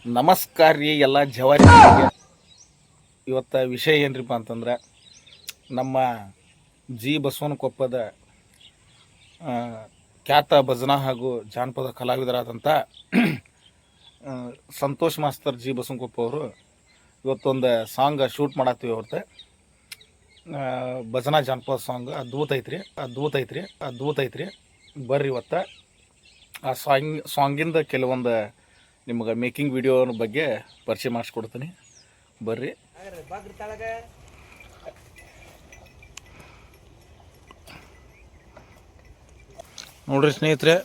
ನಮಸ್ಕಾರ ರೀ ಎಲ್ಲ ಜವಾರಿಗೆ. ಇವತ್ತು ವಿಷಯ ಏನ್ರಿಪ್ಪ ಅಂತಂದ್ರೆ ನಮ್ಮ ಜಿ ಬಸವನಕೊಪ್ಪದ ಖ್ಯಾತ ಭಜನಾ ಹಾಗೂ ಜಾನಪದ ಕಲಾವಿದರಾದಂಥ ಸಂತೋಷ್ ಮಾಸ್ತರ್ ಜಿ ಬಸವನಕೊಪ್ಪ ಅವರು ಇವತ್ತೊಂದು ಸಾಂಗ್ ಶೂಟ್ ಮಾಡತ್ತೀವಿ ಅವ್ರದ್ದು. ಭಜನಾ ಜಾನಪದ ಸಾಂಗ್ ಅದ್ಭುತ ಐತ್ರಿ. ಬರ್ರಿ ಇವತ್ತು ಆ ಸಾಂಗಿಂದ ಕೆಲವೊಂದು ನಿಮಗೆ ಮೇಕಿಂಗ್ ವಿಡಿಯೋ ಬಗ್ಗೆ ಪರಿಚಯ ಮಾಡಿಸ್ಕೊಡ್ತೀನಿ. ಬರ್ರಿ. ನೋಡ್ರಿ ಸ್ನೇಹಿತರೆ,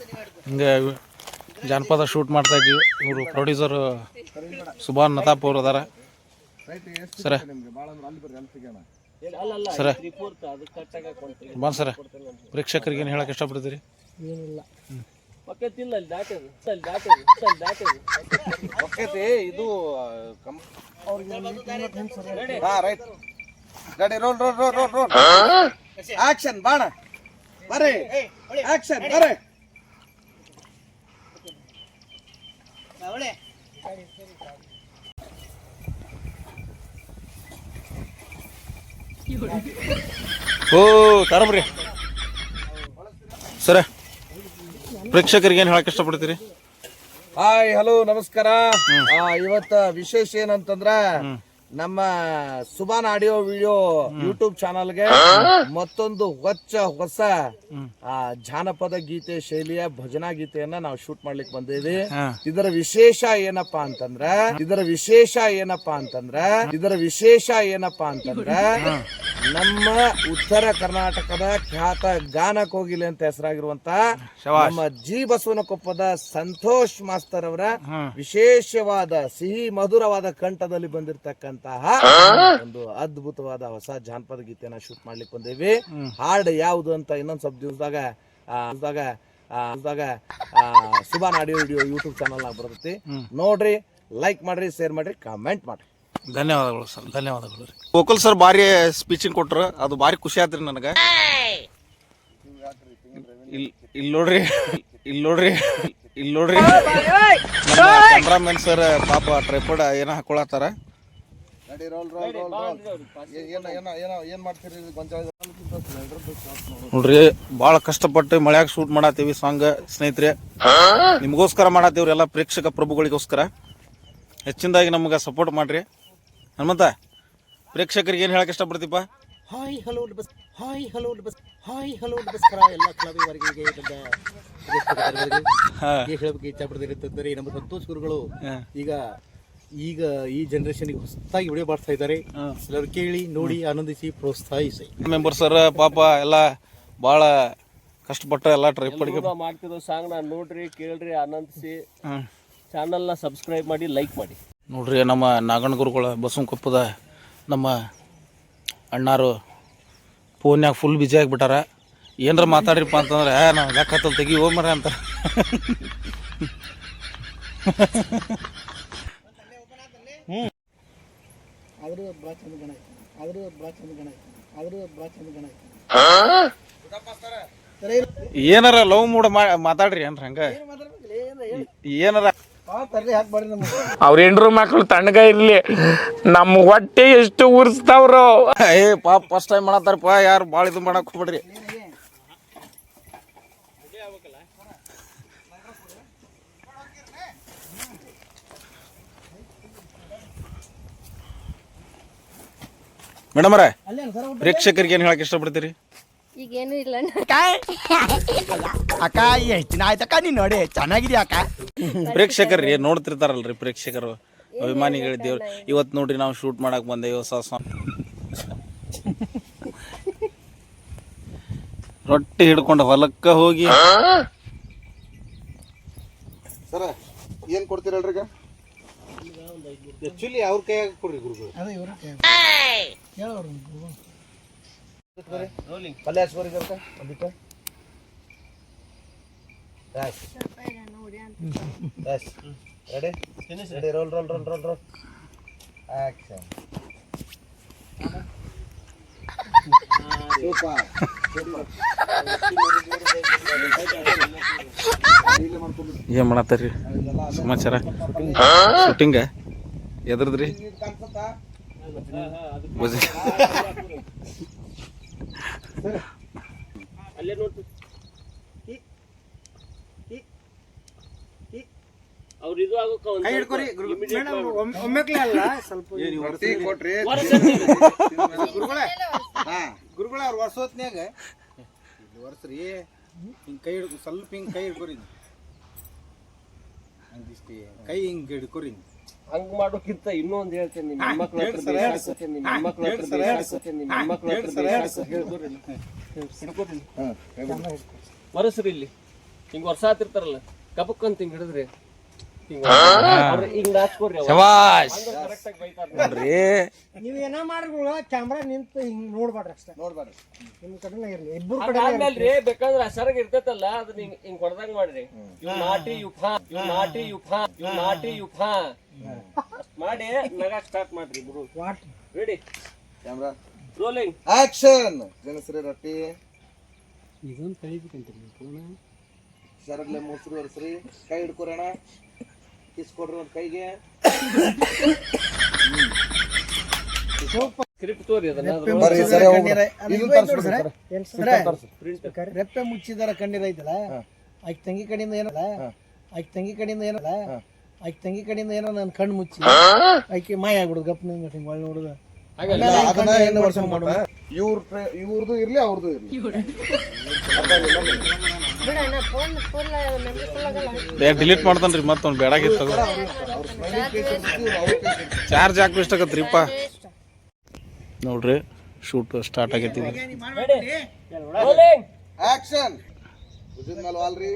ಹಿಂಗೆ ಜಾನಪದ ಶೂಟ್ ಮಾಡ್ತಾ ಇದ್ದೀವಿ. ಇವರು ಪ್ರೊಡ್ಯೂಸರ್ ಸುಭಾನ್ ನತಾಪ್ ಅವರು ಅದಾರ. ಸರ ಸರ ಬಾನ್ ಸರ, ಪ್ರೇಕ್ಷಕರಿಗೆ ಏನು ಹೇಳಕ್ಕೆ ಇಷ್ಟಪಡ್ತೀರಿ? ಏನಿಲ್ಲ, ಇದು ಗಾಡಿ roll roll roll roll roll action ಬಾಣ ಬರ್ರಿ, ಆಕ್ಷನ್ ಬರ್ರಿ. ಓ ತರಬ್ರಿ ಸರ, ಪ್ರೇಕ್ಷಕರಿಗೆ ಏನು ಹೇಳಕ್ಕೆ ಇಷ್ಟಪಡ್ತೀರಿ? ಹಾಯ್ ಹಲೋ ನಮಸ್ಕಾರ. ಇವತ್ತ ವಿಶೇಷ ಏನಂತಂದ್ರ ನಮ್ಮ ಸುಭಾನ್ ಆಡಿಯೋ ವಿಡಿಯೋ ಯೂಟ್ಯೂಬ್ ಚಾನಲ್ಗೆ ಮತ್ತೊಂದು ಹೊಸ ಜಾನಪದ ಗೀತೆ ಶೈಲಿಯ ಭಜನಾ ಗೀತೆಯನ್ನ ನಾವು ಶೂಟ್ ಮಾಡ್ಲಿಕ್ಕೆ ಬಂದಿದ್ದೀವಿ. ಇದರ ವಿಶೇಷ ಏನಪ್ಪಾ ಅಂತಂದ್ರ ನಮ್ಮ ಉತ್ತರ ಕರ್ನಾಟಕದ ಖ್ಯಾತ ಗಾನ ಕೋಗಿಲೆ ಅಂತ ಹೆಸರಾಗಿರುವಂತ ನಮ್ಮ ಜಿ ಬಸವನಕೊಪ್ಪದ ಸಂತೋಷ್ ಮಾಸ್ತರ್ ಅವರ ವಿಶೇಷವಾದ ಸಿಹಿ ಮಧುರವಾದ ಕಂಠದಲ್ಲಿ ಬಂದಿರತಕ್ಕಂತಹ ಒಂದು ಅದ್ಭುತವಾದ ಹೊಸ ಜಾನಪದ ಗೀತೆಯನ್ನ ಶೂಟ್ ಮಾಡ್ಲಿಕ್ಕೆ ಬಂದೇವಿ. ಹಾಡ್ ಯಾವ್ದು ಅಂತ ಇನ್ನೊಂದ್ ಸ್ವಲ್ಪ ದಿವಸದಾಗ Subhan audio video YouTube channel ನಾಗ ಬರ್ತೈತಿ. ನೋಡ್ರಿ, ಲೈಕ್ ಮಾಡ್ರಿ, ಶೇರ್ ಮಾಡ್ರಿ, ಕಾಮೆಂಟ್ ಮಾಡ್ರಿ. ಧನ್ಯವಾದಗಳು ಸರ್, ಧನ್ಯವಾದಗಳು ರೀ. ಗೋಕುಲ್ ಸರ್ ಭಾರಿ ಸ್ಪೀಚಿಂಗ್ ಕೊಟ್ರು, ಅದು ಭಾರಿ ಖುಷಿ ಆತ್ರಿ ನನಗೆ. ಇಲ್ಲಿ ನೋಡ್ರಿ ಕ್ಯಾಮ್ರಾಮನ್ ಸರ್ ಪಾಪ ಟ್ರೈಪಾಡ್ ಏನೋ ಹಾಕೊಳತ್ತಾರ. ನೋಡ್ರಿ, ಭಾಳ ಕಷ್ಟಪಟ್ಟು ಮಳ್ಯಾಗ ಶೂಟ್ ಮಾಡತ್ತೀವಿ ಸಾಂಗ್ ಸ್ನೇಹಿತರೆ. ನಿಮಗೋಸ್ಕರ ಮಾಡತ್ತೀವ್ರಿ, ಎಲ್ಲ ಪ್ರೇಕ್ಷಕ ಪ್ರಭುಗಳಿಗೋಸ್ಕರ. ಹೆಚ್ಚಿನದಾಗಿ ನಮ್ಗೆ ಸಪೋರ್ಟ್ ಮಾಡ್ರಿ. ಹನುಮಂತ, ಪ್ರೇಕ್ಷಕರಿಗೆ ಏನು ಹೇಳಕ್ ಇಷ್ಟಪಡ್ತೀಪ್ಪ? ಹಾಯ್ ಹಲೋ ನಮಸ್ಕಾರ ಎಲ್ಲ ಕಲಾವಿದರಿಗೆ ಹೇಳಬೇಕು ಇಷ್ಟಪಡ್ತಿರ್ತಂದ್ರೆ ನಮ್ಮ ಸಂತೋಷ್ ಗುರುಗಳು ಈಗ ಈ ಜನರೇಷನ್ಗೆ ಹೊಸದಾಗಿ ವಿಡಿಯೋ ಮಾಡ್ತಾ ಇದ್ದಾರೆ. ಎಲ್ಲರೂ ಕೇಳಿ, ನೋಡಿ, ಆನಂದಿಸಿ, ಪ್ರೋತ್ಸಾಹಿಸಿ. ಮೆಂಬರ್ ಸರ್ ಪಾಪ ಎಲ್ಲ ಭಾಳ ಕಷ್ಟಪಟ್ಟು ಎಲ್ಲ ಟ್ರೈಪಾಡ್ಗೆ ಮಾಡ್ತಿರೋ ಸಾಂಗ್ ನಾನು ನೋಡ್ರಿ, ಕೇಳ್ರಿ, ಆನಂದಿಸಿ. ಚಾನಲ್ನ ಸಬ್ಸ್ಕ್ರೈಬ್ ಮಾಡಿ, ಲೈಕ್ ಮಾಡಿ. ನೋಡ್ರಿ, ನಮ್ಮ ನಾಗಣ್ಣ ಗುರುಗಳು ಬಸವನಕೊಪ್ಪದ ನಮ್ಮ ಅಣ್ಣಾರು ಫೋನ್ಯಾಗ ಫುಲ್ ಬಿಜಿ ಆಗಿಬಿಟ್ಟಾರ. ಏನರ ಮಾತಾಡ್ರಿಪ್ಪ ಅಂತಂದ್ರೆ ನಾವು ಲೆಕ್ಕತ್ತಲ್ಲಿ ತೆಗಿ ಹೋಗ್ಮರ ಅಂತ. ಏನಾರ ಲವ್ ಮೂಡ ಮಾತಾಡ್ರಿ ಏನ್ರ ಹಂಗ ಏನಾರ. ಅವ್ರ ಹೆಂಡ್ರು ಮಕ್ಕಳು ತಣ್ಣಗ ಇರ್ಲಿ, ನಮ್ಮ ಹೊಟ್ಟೆ ಎಷ್ಟು ಉರ್ಸ್ತಾವ್ರು. ಪಾಪ ಫಸ್ಟ್ ಟೈಮ್ ಮಾಡತ್ತಾರಪ್ಪ, ಯಾರು ಭಾಳ ಇದು ಮಾಡಕ್ ಹೋಗ್ಬೇಡ್ರಿ. ಮೇಡಮ್ ಅವರೇ, ಪ್ರೇಕ್ಷಕರಿಗೆ ಏನು ಹೇಳಕ್ ಇಷ್ಟಪಡ್ತೀರಿ? ಈಗೇನು ಇಲ್ಲ ಅಕ್ಕ, ಎಷ್ಟು ಆಯ್ತಕ್ಕ ನೀನು ನೋಡಿ, ಚೆನ್ನಾಗಿದ್ಯಾ ಅಕ್ಕ. ಪ್ರೇಕ್ಷಕರ್ರಿ ನೋಡ್ತಿರ್ತಾರಲ್ರಿ, ಪ್ರೇಕ್ಷಕರು ಅಭಿಮಾನಿಗಳಿದ್ದೇವ್ರಿ. ಇವತ್ತು ನೋಡ್ರಿ, ನಾವು ಶೂಟ್ ಮಾಡಕ್ ಬಂದೇವಿ ಹೊಸ ಸಾಂಗ್. ರೊಟ್ಟಿ ಹಿಡ್ಕೊಂಡು ಹೊಲಕ್ಕ ಹೋಗಿ ಸರ ಏನ್ ಕೊಡ್ತೀರಲ್ರಿ ಈಗ? ಆಕ್ಚುಲಿ ಅವ್ರ ಕೈಯಾಗ ಕೊಡ್ರಿ ಗುರುಗಳು. ಪಲ್ಯ ಹಚ್ಕೋರಿ ಒಂದಿಟ್ಟು. Ready, roll roll roll roll roll action. Super ಏನ್ ಮಾಡತ್ತಾರ್ರಿ ಸಮಾಚಾರ? ಶೂಟಿಂಗ ಎದ್ರದ್ರಿ? ಗುರುಗಳ ಅವ್ರ ವರ್ಷೋತ್ನ್ಯಾಗ ವರ್ಷರಿ ಹಿಂಗ್ ಕೈ ಹಿಡ್ಕೊ, ಸ್ವಲ್ಪ ಹಿಂಗ್ ಕೈ ಹಿಡ್ಕೊರಿ, ಹಂಗಿಷ್ಟೇ ಕೈ ಹಿಂಗ್ ಹಿಡ್ಕೊರಿ. ಹಂಗ್ ಮಾಡೋಕ್ಕಿಂತ ಇನ್ನೊಂದ್ ಹೇಳ್ತೇನೆ, ನಿಮ್ಮ ಹೆಣ್ಮಕ್ಳ ಹತ್ರ ಬೇಕಾಗ್ತೇನೆ, ನಿಮ್ಮ ಹೆಣ್ಮಕ್ಳ ಹತ್ರ ಬೇಕಾಗ್ತೇನೆ, ನಿಮ್ಮ ಹೆಣ್ಮಕ್ಳ ಹತ್ರ ವರ್ಷರಿ ಇಲ್ಲಿ ಹಿಂಗ್ ವರ್ಷ ಆತಿರ್ತಾರಲ್ಲ, ಕಬಕ್ಕಂತ ಹಿಂಗ್ ಹಿಡಿದ್ರಿ ಹಿಂಗ್ ನಾಚ್ಕೋರಿ. ನೀವ್ ಏನೋ ಮಾಡ್ರಿ, ಕ್ಯಾಮ್ರಾ ನಿಂತು ಹಿಂಗ್ ನೋಡ್ಬಾರ್ರಿ ಅಷ್ಟೇ, ನೋಡ್ಬಾರ್ರಿ. ನಿಮ್ ಕಡೆ ಇರ್ಲಿ, ಇಬ್ಬರು ಕಡೆ ಆದ್ಮೇಲ್ರಿ ಬೇಕಾದ್ರೆ ಅಸರಾಗ ಇರ್ತೈತಲ್ಲ, ಅದನ್ನ ಹಿಂಗ್ ಹೊಡೆದಂಗ್ ಮಾಡ್ರಿ. ಇವ್ ನಾಟಿ ಯುಫಾ, ಇವ್ ನಾಟಿ ಯುಫಾ, ಇವ್ ನಾಟಿ ಯುಫಾ ಮಾಡಿ ನಗಾಕ್ ಸ್ಟಾರ್ಟ್ ಮಾಡ್ರಿ ಇಬ್ರು. Ready, camera rolling, action. Janashree ರೊಟ್ಟಿ ಇದೊಂದು ಕಳಿಬೇಕಂತ ಶರಡ್ಲೆ ಮೊಸರು ಒರೆಸ್ರಿ, ಕೈ ಹಿಡ್ಕೊರೋಣ, ಕಿಸ್ ಕೊಡ್ರಿ ಒಂದ್ ಕೈಗೆ. ಸ್ಕ್ರಿಪ್ಟ್ ತೋರಿ ಅದನ್ನ ರೆಪ್ಪೆ ಮುಚ್ಚಿದಾರ ಕಣ್ಣೀರ್ ಐತಲ್ಲ, ಆಕಿ ತಂಗಿ ಕಡೆಯಿಂದ ಏನಲ್ಲ, ಆಕಿ ತಂಗಿ ಕಡೆಯಿಂದ ಏನಲ್ಲ, ಆಕಿ ತಂಗಿ ಕಡೆಯಿಂದ ಏನೋ ನನ್ ಕಣ್ಣು ಮುಚ್ಚಿ ಆಕಿ ಮಾಯ ಆಗ್ಬಿಡುದು ಗಪ್ ಹಿಂಗ್ ಒಳ್ಳೆ ನೋಡುದ. ಇವ್ರದ್ದು ಇರ್ಲಿ ಅವ್ರದ್ದು ಇರ್ಲಿ. ಡಿಲೀಟ್ ಮಾಡ್ತಾನ್ರಿ ಮತ್ತೊಂದು ಬೇಡಾಗಿತ್ತು. ಚಾರ್ಜ್ ಹಾಕಿ ಇಷ್ಟಾಗತ್ರಿಪ್ಪ. ನೋಡ್ರಿ ಶೂಟ್ ಸ್ಟಾರ್ಟ್ ಆಗೈತಿ. ಆಕ್ಷನ್. ಭುಜದ ಮೇಲೆ ವಾಲ್ರಿ.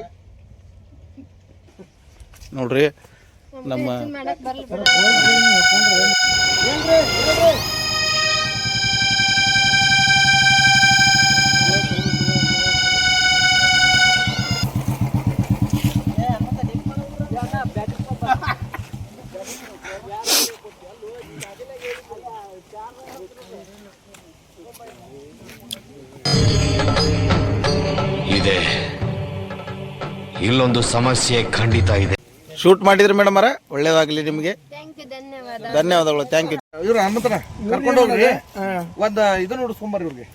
ನೋಡ್ರಿ ನಮ್ಮ ಇದೆ, ಇಲ್ಲೊಂದು ಸಮಸ್ಯೆ ಖಂಡಿತ ಇದೆ. ಶೂಟ್ ಮಾಡಿದ್ರಿ ಮೇಡಮ್ ಅರ, ಒಳ್ಳೇದಾಗ್ಲಿ ನಿಮಗೆ. ಧನ್ಯವಾದಗಳು, ಥ್ಯಾಂಕ್ ಯು. ಇವ್ರ ಹನುಮಂತನ ಕರ್ಕೊಂಡು ಹೋಗ್ರಿ, ಒಂದ್ ಇದು ನೋಡಿಸ್ಕೊಂಬರ್ರಿ ಇವ್ರಿಗೆ,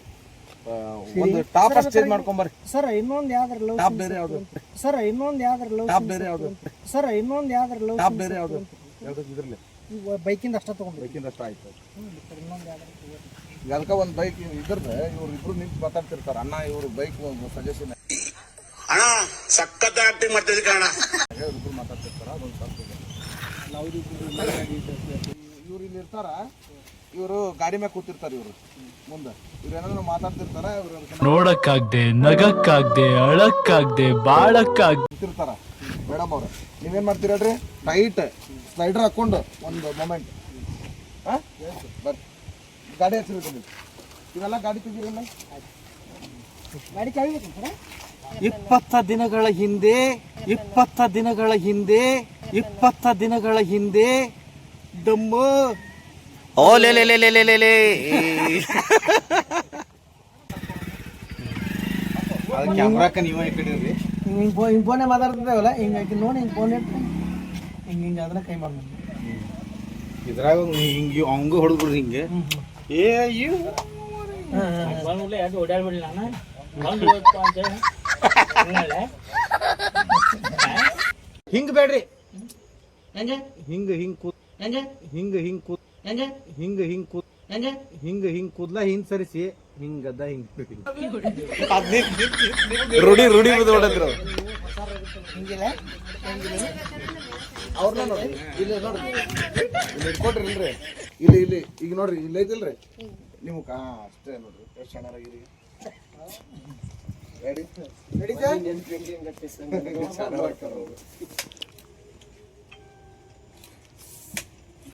ಒಂದು ಟಾಪ್ ಅಷ್ಟು ಚೇಂಜ್ ಮಾಡ್ಕೊಂಬರ್ರಿ. ಸರ್ ಇನ್ನೊಂದ್ ಯಾವ್ದ್ರ ಲವ್, ಟಾಪ್ ಬೇರೆ ಯಾವ್ದು, ಸರ್ ಇನ್ನೊಂದ್ ಯಾವ್ದ್ರ ಲವ್, ಟಾಪ್ ಬೇರೆ ಯಾವ್ದು, ಸರ್ ಇನ್ನೊಂದ್ ಯಾವ್ದ್ರ ಲವ್, ಟಾಪ್ ಬೇರೆ ಯಾವ್ದು, ಯಾವ್ದು ಇದ್ರಲ್ಲಿ ಬೈಕಿಂದ ಅಷ್ಟ ತಗೊಂಡ್ರಿ, ಬೈಕಿಂದ ಅಷ್ಟು ಆಯ್ತು. ಈಗ ಅದಕ್ಕೆ ಒಂದು ಬೈಕ್ ಇದ್ರದ್ದು ಇವ್ರು ಇಬ್ರು ನಿಂತು ಮಾತಾಡ್ತಿರ್ತಾರ, ಅಣ್ಣ ಇವ್ರು ಬೈಕ್ ಸಜೆಷನ್ ಅಣ್ಣ ಸಖತ್ ಆಕ್ಟಿಂಗ್ ಮಾಡ್ತಿದ್ದೆ ಕಣ. ಇಬ್ರು ಮಾತಾಡ್ತಿರ್ತಾರ, ಅದೊಂದು ಸ್ವಲ್ಪ ಇವ್ರು ಇಲ್ಲಿ ಇರ್ತಾರ, ಇವರು ಗಾಡಿ ಮ್ಯಾಗ ಕೂತಿರ್ತಾರ, ಇವ್ರು ಮುಂದೆ ಇವ್ರು ಏನಾದ್ರು ಮಾತಾಡ್ತಿರ್ತಾರ, ಇವ್ರು ನೋಡಕ್ಕಾಗ್ದೆ, ನಗಕ್ಕಾಗ್ದೆ, ಅಳಕ್ಕಾಗ್ದೆ, ಬಾಳಕ್ಕಾಗ್ದೆ ಕೂತಿರ್ತಾರ. ಮೇಡಮ್ ಅವ್ರ ನೀವೇನ್ ಮಾಡ್ತೀರ ಹೇಳ್ರಿ, ಟೈಟ್ ಸ್ಲೈಡರ್ ಹಾಕೊಂಡು ಒಂದು ಮೊಮೆಂಟ್ ಬರ್ರಿ, ಗಾಡಿ ಹಚ್ಚಿರ್ತೀನಿ ಇವೆಲ್ಲ ಗಾಡಿ ತೆಗೀರಲ್ಲ. ಗಾಡಿ ಚಾವಿ 20 ದಿನಗಳ ಹಿಂದೆ 20 ದಿನಗಳ ಹಿಂದೆ 20 ದಿನಗಳ ಹಿಂದೆ ದಮ್ಮು ಓಲೆ ಕ್ಯಾಮ್ರಾಕ ನೀವ ಈ ಕಡೆ ಇರ್ರಿ. ಹಿಂಗ್ ಫೋನೇ ಮಾತಾಡ್ತಿದ್ದೇವಲ್ಲ, ಹಿಂಗಾಗಿ ನೋಡಿ ಹಿಂಗ್ ಫೋನ್ ಇಟ್ಟು ಹಿಂಗ ಅದನ್ನ ಕೈ ಮಾಡ್ಬೋದು. ಇದ್ರಾಗ ಹಿಂಗೆ ಅವಂಗ ಹೊಡೆದ್ಬಿಡ್ರಿ ಹಿಂಗೆ. ಓಡಾಡ್ಬಿಡ್ಲಿ ನಾನು ಹಿಂಗ್ ಬೇಡ್ರಿ, ಹೆಂಗೆ ಹಿಂಗ ಹಿಂಗ್ ಕೂತ್, ಹೆಂಗೆ ಹಿಂಗ ಹಿಂಗ್ ಕೂತ್, ಹೆಂಗೆ ಹಿಂಗ ಹಿಂಗ್ ಕೂತ್, ಹೆಂಗೆ ಹಿಂಗ್ ಕೂದ್ಲ ಹಿಂಗ್ ಸರಿಸಿ ಹಿಂಗದ ಹಿಂಗ್ ರೂಢಿ ಬಿದ್ದು ಹೊಡೆದ್ರು. ಹಿಂಗಿಲ್ಲ ಅವ್ರನ್ನ ನೋಡ್ರಿ, ಇಲ್ಲಿ ನೋಡ್ರಿ, ಇಲ್ಲಿ ಇಟ್ಕೊಡ್ರಿ ಇಲ್ರಿ, ಇಲ್ಲಿ ಇಲ್ಲಿ ಈಗ ನೋಡ್ರಿ, ಇಲ್ಲಿ ಐತಿಲ್ರಿ ನೀವು ಅಷ್ಟೇ ನೋಡ್ರಿ, ಎಷ್ಟು ಚೆನ್ನಾಗಿರಿ. Ready ready sir.